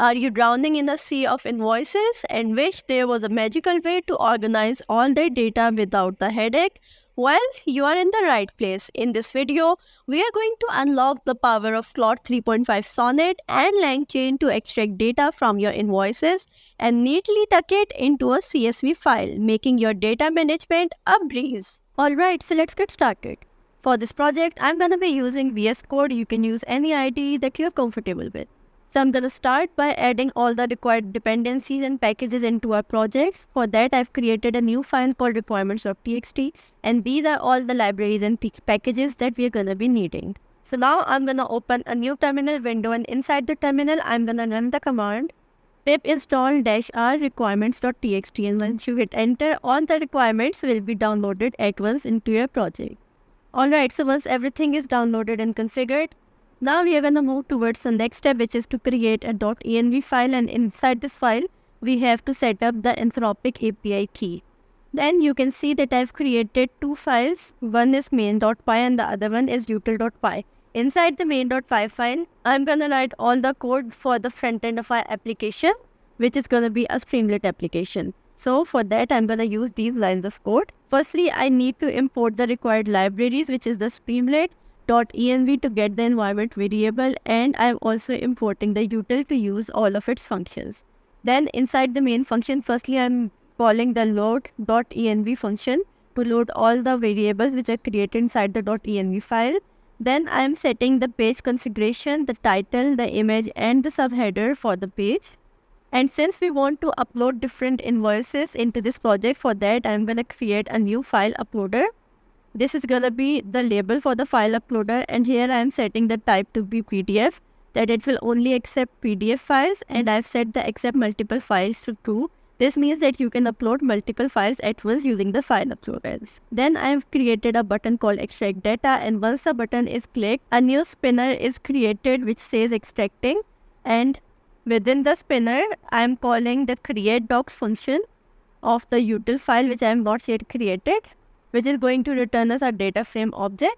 Are you drowning in a sea of invoices and wish there was a magical way to organize all the data without the headache? Well, you are in the right place. In this video, we are going to unlock the power of Claude 3.5 Sonnet and LangChain to extract data from your invoices and neatly tuck it into a CSV file, making your data management a breeze. Alright, so let's get started. For this project, I'm going to be using VS Code. You can use any IDE that you're comfortable with. So I'm going to start by adding all the required dependencies and packages into our projects. For that, I've created a new file called requirements.txt, and these are all the libraries and packages that we're going to be needing. So now I'm going to open a new terminal window, and inside the terminal, I'm going to run the command pip install -r requirements.txt, and once you hit enter, all the requirements will be downloaded at once into your project. Alright, so once everything is downloaded and configured, now we are going to move towards the next step, which is to create a .env file, and inside this file, we have to set up the Anthropic API key. Then you can see that I've created two files. One is main.py and the other one is util.py. Inside the main.py file, I'm going to write all the code for the front end of our application, which is going to be a Streamlit application. So for that, I'm going to use these lines of code. Firstly, I need to import the required libraries, which is the Streamlit.env to get the environment variable, and I'm also importing the util to use all of its functions. Then inside the main function, firstly I'm calling the load.env function to load all the variables which are created inside the .env file. Then I'm setting the page configuration, the title, the image, and the subheader for the page. And since we want to upload different invoices into this project, for that I'm going to create a new file uploader. This is going to be the label for the file uploader, and here I am setting the type to be PDF, that it will only accept PDF files, and I've set the accept multiple files to true. This means that you can upload multiple files at once using the file uploaders. Then I have created a button called extract data, and once the button is clicked, a new spinner is created which says extracting, and within the spinner, I am calling the create docs function of the util file which I have not yet created, which is going to return us a data frame object.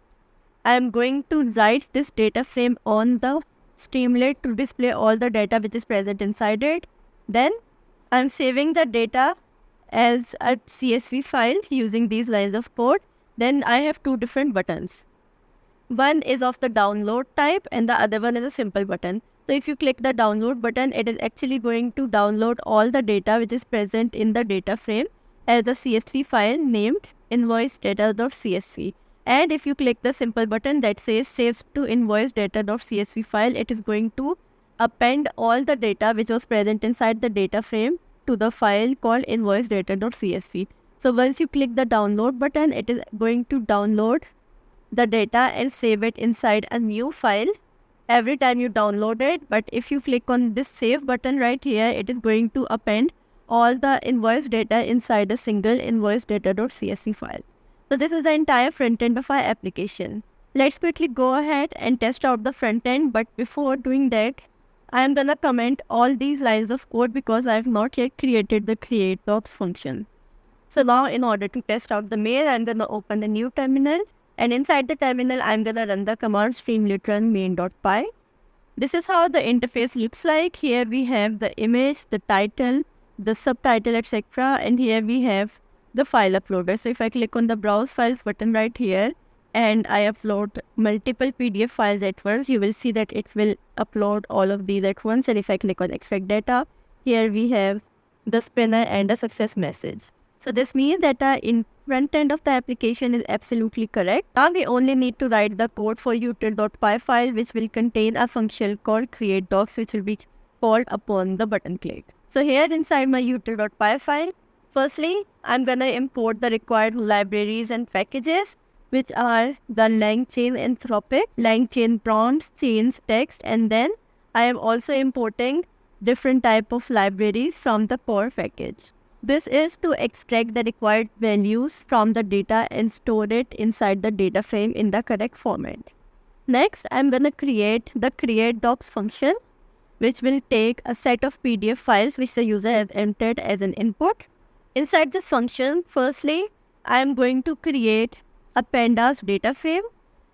I am going to write this data frame on the Streamlit to display all the data which is present inside it. Then I am saving the data as a CSV file using these lines of code. Then I have two different buttons. One is of the download type and the other one is a simple button. So if you click the download button, it is actually going to download all the data which is present in the data frame as a CSV file named invoice data.csv. And if you click the simple button that says saves to invoice data.csv file, it is going to append all the data which was present inside the data frame to the file called invoice data.csv. So once you click the download button, it is going to download the data and save it inside a new file every time you download it. But if you click on this save button right here, it is going to append all the invoice data inside a single invoice data.csv file. So this is the entire front end of our application. Let's quickly go ahead and test out the front end, but before doing that, I am gonna comment all these lines of code because I have not yet created the create docs function. So now in order to test out the main, I'm gonna open the new terminal, and inside the terminal, I'm gonna run the command streamlit run main.py. This is how the interface looks like. Here we have the image, the title, the subtitle, etc. And here we have the file uploader. So if I click on the browse files button right here and I upload multiple PDF files at once, you will see that it will upload all of these at once. And if I click on extract data, here we have the spinner and a success message. So this means that in front end of the application is absolutely correct. Now we only need to write the code for util.py file, which will contain a function called create docs, which will be called upon the button click. So here inside my util.py file, firstly, I'm going to import the required libraries and packages, which are the LangChain Anthropic, LangChain prompts, chains, text, and then I am also importing different type of libraries from the core package. This is to extract the required values from the data and store it inside the data frame in the correct format. Next, I'm going to create the create docs function, which will take a set of PDF files which the user has entered as an input. Inside this function, firstly, I am going to create a pandas data frame,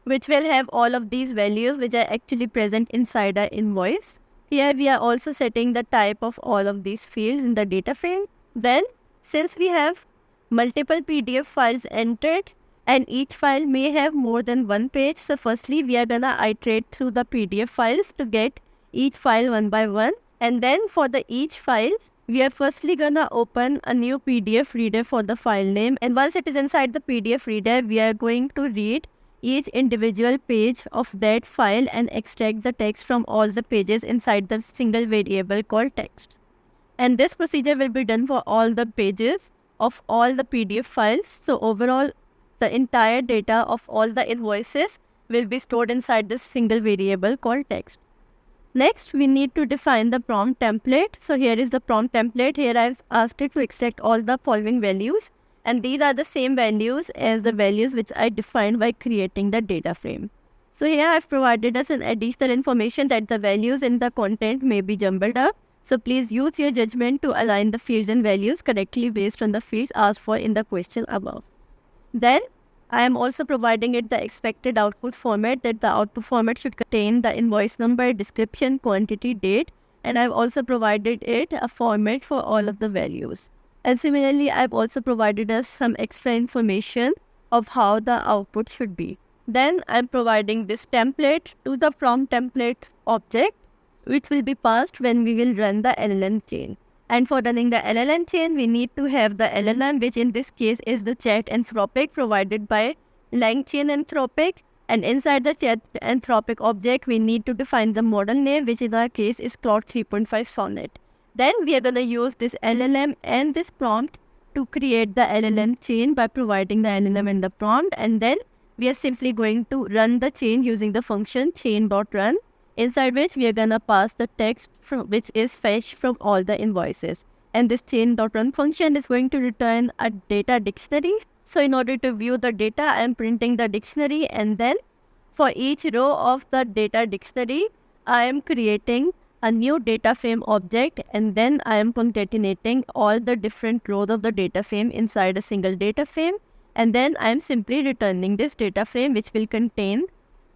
which will have all of these values which are actually present inside our invoice. Here we are also setting the type of all of these fields in the data frame. Then, since we have multiple PDF files entered and each file may have more than one page, so firstly we are gonna iterate through the PDF files to get each file one by one. And then for the each file, we are firstly gonna open a new PDF reader for the file name, and once it is inside the PDF reader, we are going to read each individual page of that file and extract the text from all the pages inside the single variable called text. And this procedure will be done for all the pages of all the PDF files. So overall, the entire data of all the invoices will be stored inside this single variable called text. Next, we need to define the prompt template. So here is the prompt template. Here I've asked it to extract all the following values. And these are the same values as the values which I defined by creating the data frame. So here I've provided us an additional information that the values in the content may be jumbled up. So please use your judgment to align the fields and values correctly based on the fields asked for in the question above. Then I am also providing it the expected output format, that the output format should contain the invoice number, description, quantity, date, and I've also provided it a format for all of the values. And similarly, I've also provided us some extra information of how the output should be. Then I'm providing this template to the prompt template object, which will be passed when we will run the LLM chain. And for running the LLM chain, we need to have the LLM, which in this case is the chat Anthropic provided by LangChain Anthropic. And inside the chat Anthropic object, we need to define the model name, which in our case is Claude 3.5 Sonnet. Then we are going to use this LLM and this prompt to create the LLM chain by providing the LLM in the prompt. And then we are simply going to run the chain using the function chain.run, inside which we are going to pass the text which is fetched from all the invoices. And this chain.run function is going to return a data dictionary. So in order to view the data, I am printing the dictionary, and then for each row of the data dictionary, I am creating a new data frame object, and then I am concatenating all the different rows of the data frame inside a single data frame, and then I am simply returning this data frame which will contain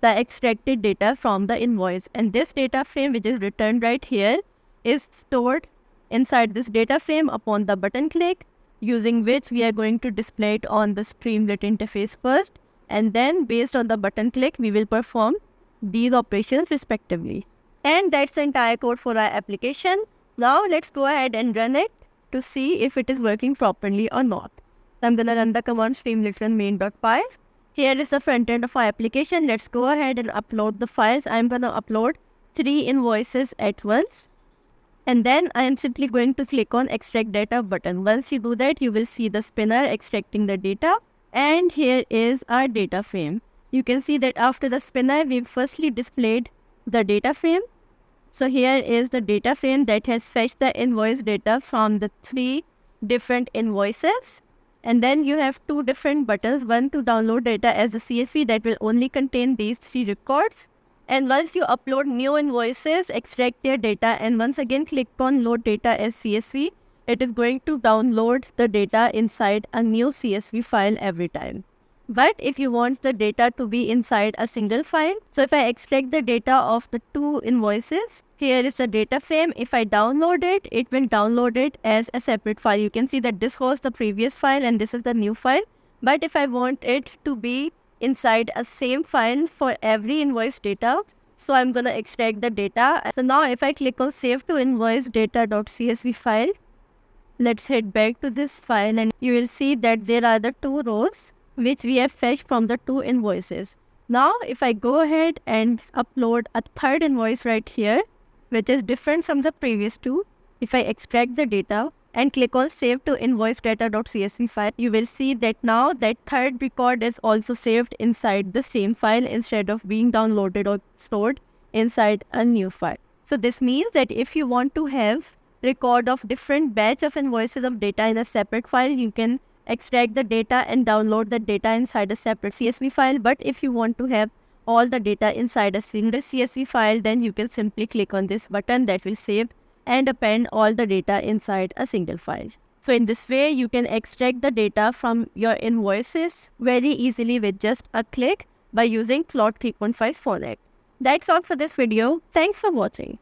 the extracted data from the invoice. And this data frame which is returned right here is stored inside this data frame upon the button click, using which we are going to display it on the Streamlit interface first, and then based on the button click we will perform these operations respectively. And that's the entire code for our application. Now let's go ahead and run it to see if it is working properly or not. So I'm going to run the command streamlit run main.py. Here is the front end of our application. Let's go ahead and upload the files. I'm going to upload 3 invoices at once. And then I am simply going to click on extract data button. Once you do that, you will see the spinner extracting the data. And here is our data frame. You can see that after the spinner, we've firstly displayed the data frame. So here is the data frame that has fetched the invoice data from the 3 different invoices. And then you have 2 different buttons, one to download data as a CSV that will only contain these 3 records. And once you upload new invoices, extract their data, and once again click on load data as CSV, it is going to download the data inside a new CSV file every time. But if you want the data to be inside a single file, so if I extract the data of the 2 invoices, here is the data frame. If I download it, it will download it as a separate file. You can see that this was the previous file and this is the new file. But if I want it to be inside a same file for every invoice data, so I'm going to extract the data. So now if I click on save to invoice data.csv file, let's head back to this file, and you will see that there are the 2 rows which we have fetched from the 2 invoices. Now if I go ahead and upload a 3rd invoice right here, which is different from the previous 2, if I extract the data and click on save to invoice data.csv file, you will see that now that 3rd record is also saved inside the same file instead of being downloaded or stored inside a new file. So this means that if you want to have record of different batch of invoices of data in a separate file, you can extract the data and download the data inside a separate CSV file. But if you want to have all the data inside a single CSV file, then you can simply click on this button that will save and append all the data inside a single file. So in this way, you can extract the data from your invoices very easily with just a click by using Claude 3.5 Sonnet. That's all for this video. Thanks for watching.